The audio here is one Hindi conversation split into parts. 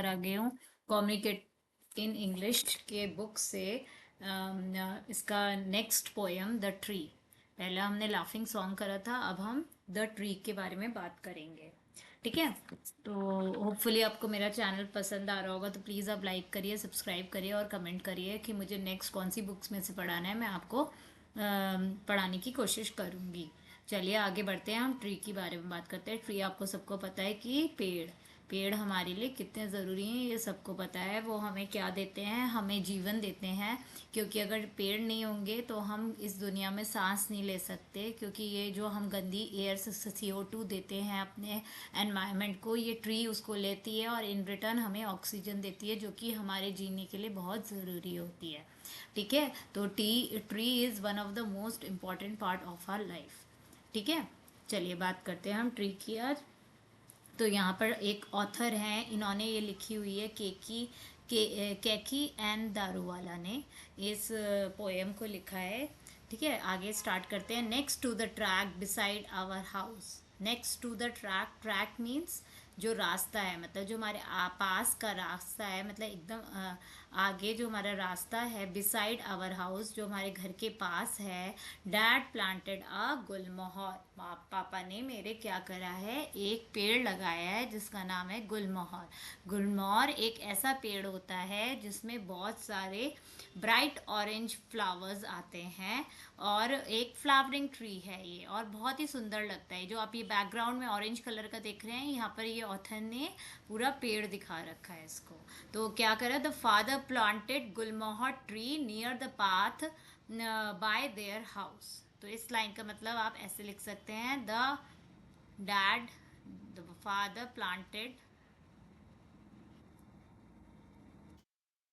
आ गई हूँ कम्युनिकेट इन इंग्लिश के बुक से। इसका नेक्स्ट पोएम द ट्री। पहले हमने लाफिंग सॉन्ग करा था, अब हम द ट्री के बारे में बात करेंगे। ठीक है, तो होपफुली आपको मेरा चैनल पसंद आ रहा होगा, तो प्लीज़ आप लाइक करिए, सब्सक्राइब करिए और कमेंट करिए कि मुझे नेक्स्ट कौन सी बुक्स में से पढ़ाना है। मैं आपको पढ़ाने की कोशिश करूँगी। चलिए आगे बढ़ते हैं, हम ट्री के बारे में बात करते हैं। ट्री आपको सबको पता है कि पेड़ पेड़ हमारे लिए कितने ज़रूरी हैं, ये सबको पता है। वो हमें क्या देते हैं, हमें जीवन देते हैं। क्योंकि अगर पेड़ नहीं होंगे तो हम इस दुनिया में सांस नहीं ले सकते, क्योंकि ये जो हम गंदी एयर से CO2 देते हैं अपने एनवायरनमेंट को, ये ट्री उसको लेती है और इन रिटर्न हमें ऑक्सीजन देती है, जो कि हमारे जीने के लिए बहुत ज़रूरी होती है। ठीक है, तो tree is one of the most important part of our life. ठीक है, चलिए बात करते हैं हम ट्री की आज। तो यहाँ पर एक ऑथर हैं, इन्होंने ये लिखी हुई है, कैकी एंड दारूवाला ने इस पोएम को लिखा है। ठीक है, आगे स्टार्ट करते हैं। Next to the track beside our house. Next to the track, track means जो रास्ता है, मतलब जो हमारे पास का रास्ता है, मतलब एकदम आगे जो हमारा रास्ता है, बिसाइड आवर हाउस, जो हमारे घर के पास है। डैड प्लांटेड अ गुलमोहर। पापा ने मेरे क्या करा है, एक पेड़ लगाया है जिसका नाम है गुलमोहर। गुलमोहर एक ऐसा पेड़ होता है जिसमें बहुत सारे ब्राइट ऑरेंज फ्लावर्स आते हैं, और एक फ्लावरिंग ट्री है ये, और बहुत ही सुंदर लगता है। जो आप ये बैकग्राउंड में ऑरेंज कलर का देख रहे हैं, यहाँ पर ये ऑथर ने पूरा पेड़ दिखा रखा है इसको। तो क्या करा, the father planted gulmohar tree near the path by their house. तो इस लाइन का मतलब आप ऐसे लिख सकते हैं, dad the father planted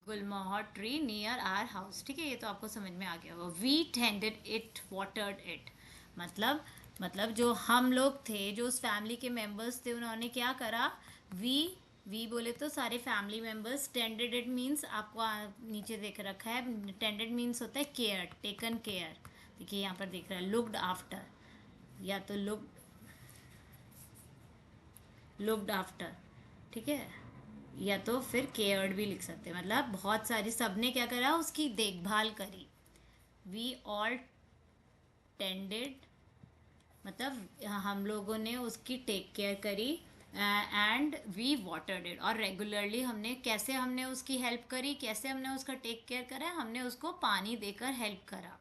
gulmohar tree near our house. ठीक है, ये तो आपको समझ में आ गया होगा। We tended it, watered it. मतलब जो हम लोग थे, जो उस फैमिली के मेंबर्स थे, उन्होंने क्या करा, वी वी बोले तो सारे family members. Tended it means आपको नीचे देख रखा है, टेंडेड मीन्स होता है केयर, टेकन केयर। देखिए यहाँ पर देख रहा है लुक्ड आफ्टर, या तो लुक्ड आफ्टर। ठीक है, या तो फिर केयर्ड भी लिख सकते हैं, मतलब बहुत सारी, सबने क्या करा, उसकी देखभाल करी। वी ऑल टेंडेड, मतलब हम लोगों ने उसकी टेक केयर करी। एंड वी वाटर्ड इट, और रेगुलरली हमने, कैसे हमने उसकी हेल्प करी, कैसे हमने उसका टेक केयर करा, हमने उसको पानी देकर हेल्प करा।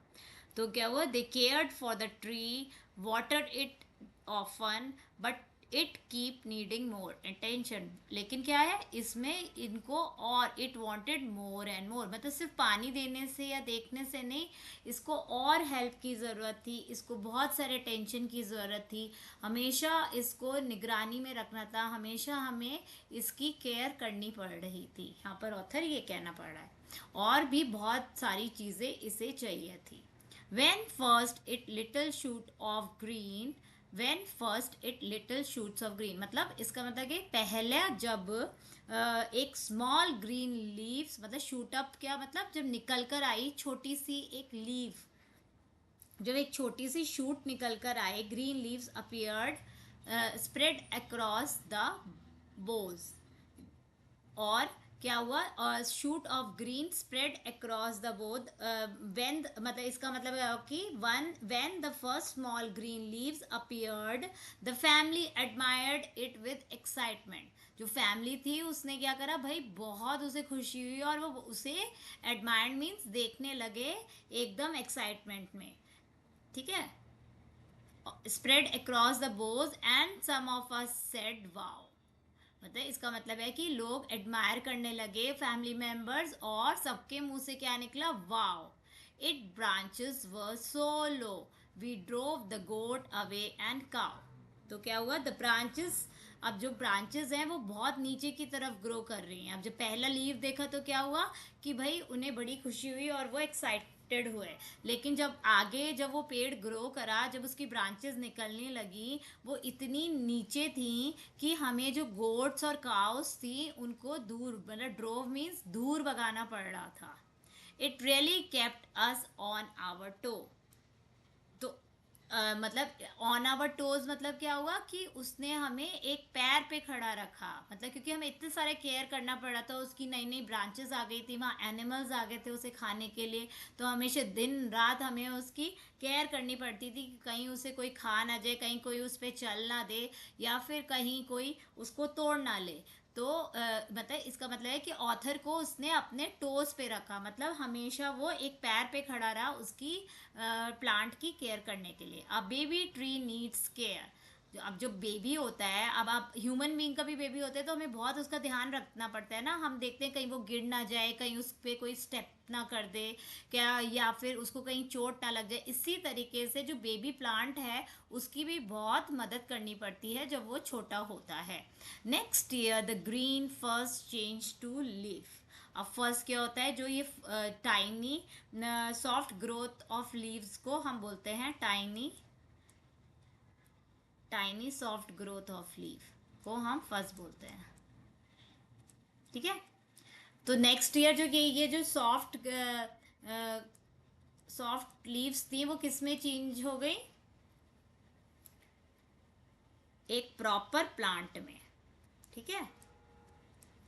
तो क्या हुआ, they cared for the tree, watered it often, but it keep needing more attention. लेकिन क्या है इसमें, इनको और it wanted more and more, मतलब सिर्फ पानी देने से या देखने से नहीं, इसको और हेल्प की ज़रूरत थी, इसको बहुत सारे अटेंशन की ज़रूरत थी। हमेशा इसको निगरानी में रखना था, हमेशा हमें इसकी केयर करनी पड़ रही थी। यहाँ पर ऑथर ये कहना पड़ रहा है, और भी बहुत सारी चीज़ें इसे चाहिए थी। When first it little shoot of green, when first it little shoots of green, मतलब इसका मतलब कि पहले जब एक स्मॉल ग्रीन लीव्स, मतलब शूट अप, क्या मतलब जब निकल कर आई छोटी सी एक लीव, जब एक छोटी सी शूट निकल कर आए, green leaves appeared spread across the boughs. और क्या हुआ, shoot of green spread across the both, when, मतलब इसका मतलब है कि one when the first small green leaves appeared, the family admired it with excitement. जो फैमिली थी उसने क्या करा भाई, बहुत उसे खुशी हुई, और वो उसे एडमायर्ड मीन्स देखने लगे एकदम एक्साइटमेंट में। ठीक है, spread across the boughs and some of us said wow. मतलब इसका मतलब है कि लोग एडमायर करने लगे, फैमिली मेंबर्स, और सबके मुंह से क्या निकला, wow. It branches were so low, we drove the goat away and cow. तो क्या हुआ, द ब्रांचेस, अब जो ब्रांचेस हैं वो बहुत नीचे की तरफ ग्रो कर रही हैं। अब जब पहला लीव देखा तो क्या हुआ कि भाई उन्हें बड़ी खुशी हुई और वो एक्साइटेड हुए। लेकिन जब आगे, जब वो पेड़ ग्रो करा, जब उसकी ब्रांचेस निकलने लगी, वो इतनी नीचे थी कि हमें जो गोट्स और काउस थी उनको दूर, मतलब ड्रोव मीन्स दूर भगाना पड़ रहा था। It really kept us on our toe. तो मतलब ऑन आवर टोज मतलब क्या हुआ कि उसने हमें एक पैर पे खड़ा रखा, मतलब क्योंकि हमें इतने सारे केयर करना पड़ा था, उसकी नई नई ब्रांचेस आ गई थी, वहाँ एनिमल्स आ गए थे उसे खाने के लिए, तो हमेशा दिन रात हमें उसकी केयर करनी पड़ती थी कि कहीं उसे कोई खा ना जाए, कहीं कोई उस पर चल ना दे, या फिर कहीं कोई उसको तोड़ ना ले। तो मतलब इसका मतलब है कि ऑथर को उसने अपने टोज पे रखा, मतलब हमेशा वो एक पैर पे खड़ा रहा उसकी प्लांट की केयर करने के लिए। A baby tree needs care. अब जो बेबी होता है, अब आप ह्यूमन बीइंग का भी बेबी होता है तो हमें बहुत उसका ध्यान रखना पड़ता है ना, हम देखते हैं कहीं वो गिर ना जाए, कहीं उस पर कोई स्टेप ना कर दे क्या, या फिर उसको कहीं चोट ना लग जाए। इसी तरीके से जो बेबी प्लांट है उसकी भी बहुत मदद करनी पड़ती है जब वो छोटा होता है। Next year the green first change to leaf. अब फर्स्ट क्या होता है, जो ये tiny soft growth of leaves को हम बोलते हैं tiny, tiny soft growth of leaf को हम फर्स्ट बोलते हैं। ठीक है, तो नेक्स्ट ईयर जो ये जो सॉफ्ट लीव्स थी वो किस में चेंज हो गई, एक प्रॉपर प्लांट में। ठीक है,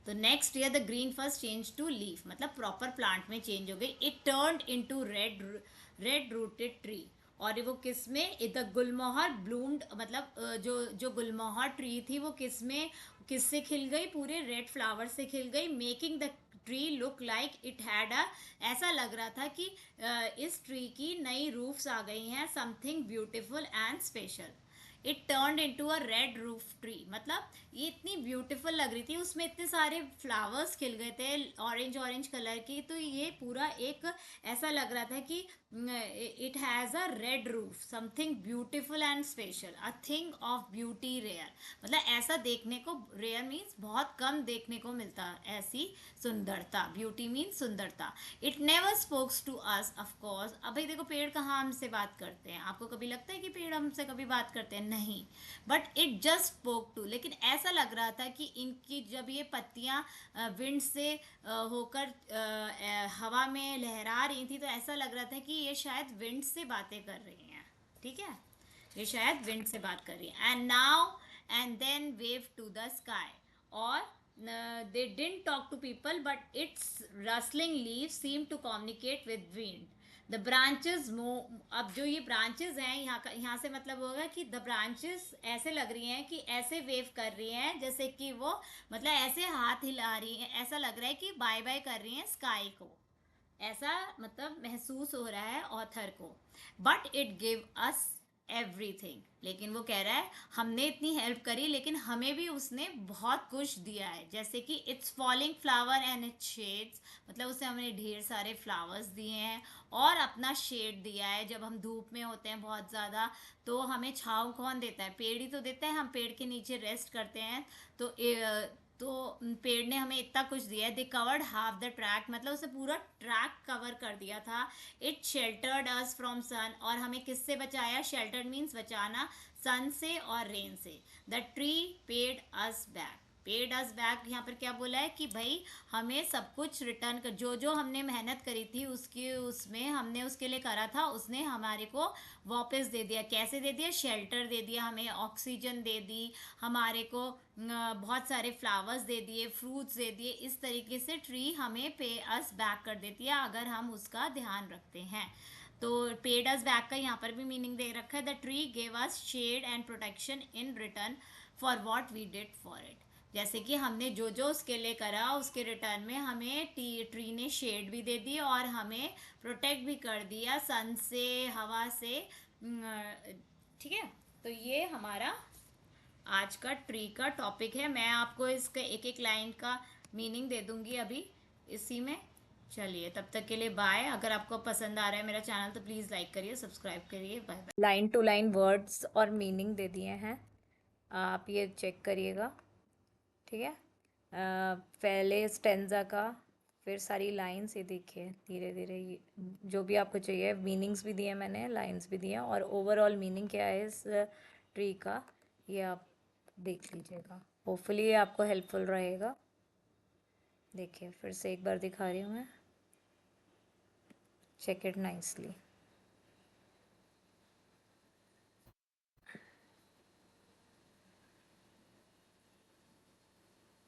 तो next year the green first change to leaf, मतलब प्रॉपर प्लांट में चेंज हो गई। It turned into red rooted tree. और वो किस में, द गुलमोहर ब्लूम्ड, मतलब जो गुलमोहर ट्री थी वो किससे खिल गई, पूरे रेड फ्लावर से खिल गई। Making the tree look like it had a, ऐसा लग रहा था कि इस ट्री की नई रूफ्स आ गई हैं, something beautiful and special. It turn into a red roof tree, मतलब ये इतनी ब्यूटीफुल लग रही थी, उसमें इतने सारे फ्लावर्स खिल गए थे ऑरेंज ऑरेंज कलर की, तो ये पूरा एक ऐसा लग रहा था कि it has a red roof, something beautiful and special, a thing of beauty rare. मतलब ऐसा देखने को, रेयर मीन्स बहुत कम देखने को मिलता, ऐसी सुंदरता, ब्यूटी मीन्स सुंदरता। It never spokes to us of course. अब भाई देखो, पेड़ कहाँ हमसे बात करते हैं, आपको कभी लगता है कि पेड़ हमसे कभी बात करते हैं? नहीं, but it just spoke to. लेकिन ऐसा लग रहा था कि इनकी जब ये पत्तियां विंड से होकर हवा में लहरा रही थी, तो ऐसा लग रहा था कि ये शायद विंड से बातें कर रही हैं। ठीक है, ये शायद विंड से बात कर रही है। And now and then wave to the sky. और they didn't talk to people but its rustling leave seem to communicate with wind. The branches move. अब जो ये ब्रांचेस हैं, यहाँ से मतलब होगा कि द ब्रांचेस ऐसे लग रही हैं कि ऐसे वेव कर रही हैं जैसे कि वो, मतलब ऐसे हाथ हिला रही हैं, ऐसा लग रहा है कि बाय बाय कर रही हैं स्काई को, ऐसा मतलब महसूस हो रहा है ऑथर को। But it give us everything. लेकिन वो कह रहा है हमने इतनी हेल्प करी लेकिन हमें भी उसने बहुत कुछ दिया है, जैसे कि it's falling flower and it's shades, मतलब उसे हमने ढेर सारे फ्लावर्स दिए हैं और अपना शेड दिया है। जब हम धूप में होते हैं बहुत ज़्यादा, तो हमें छाँव कौन देता है? पेड़ ही तो देता है, हम पेड़ के नीचे रेस्ट करते हैं। तो तो पेड़ ने हमें इतना कुछ दिया है। They covered half the track, मतलब उसे पूरा ट्रैक कवर कर दिया था। It sheltered us from sun, और हमें किससे बचाया? शेल्टर्ड मीन्स बचाना, सन से और रेन से। The tree paid us back. Paid us back यहाँ पर क्या बोला है कि भाई हमें सब कुछ रिटर्न कर, जो जो हमने मेहनत करी थी उसकी, उसमें हमने उसके लिए करा था, उसने हमारे को वापस दे दिया। कैसे दे दिया? शेल्टर दे दिया, हमें ऑक्सीजन दे दी, हमारे को बहुत सारे फ्लावर्स दे दिए, फ्रूट्स दे दिए। इस तरीके से ट्री हमें पे अस बैक कर देती है अगर हम उसका ध्यान रखते हैं। तो पेड अस बैक का यहाँ पर भी मीनिंग दे रखा है, the tree gave us shade and protection in return for what we did for it. जैसे कि हमने जो जो उसके लिए करा उसके रिटर्न में हमें ट्री ने शेड भी दे दी और हमें प्रोटेक्ट भी कर दिया सन से, हवा से। ठीक है, तो ये हमारा आज का ट्री का टॉपिक है। मैं आपको इसके एक एक लाइन का मीनिंग दे दूंगी अभी इसी में। चलिए, तब तक के लिए बाय। अगर आपको पसंद आ रहा है मेरा चैनल तो प्लीज़ लाइक करिए, सब्सक्राइब करिए। Bye bye. Line to line words और मीनिंग दे दिए हैं, आप ये चेक करिएगा। ठीक है, पहले स्टेंजा का, फिर सारी लाइन्स ये देखिए धीरे धीरे, ये जो भी आपको चाहिए मीनिंग्स भी दिए मैंने, लाइन्स भी दिए, और ओवरऑल मीनिंग क्या है इस ट्री का ये आप देख लीजिएगा। होपफुली ये आपको हेल्पफुल रहेगा। देखिए फिर से एक बार दिखा रही हूँ मैं, चेक इट नाइसली।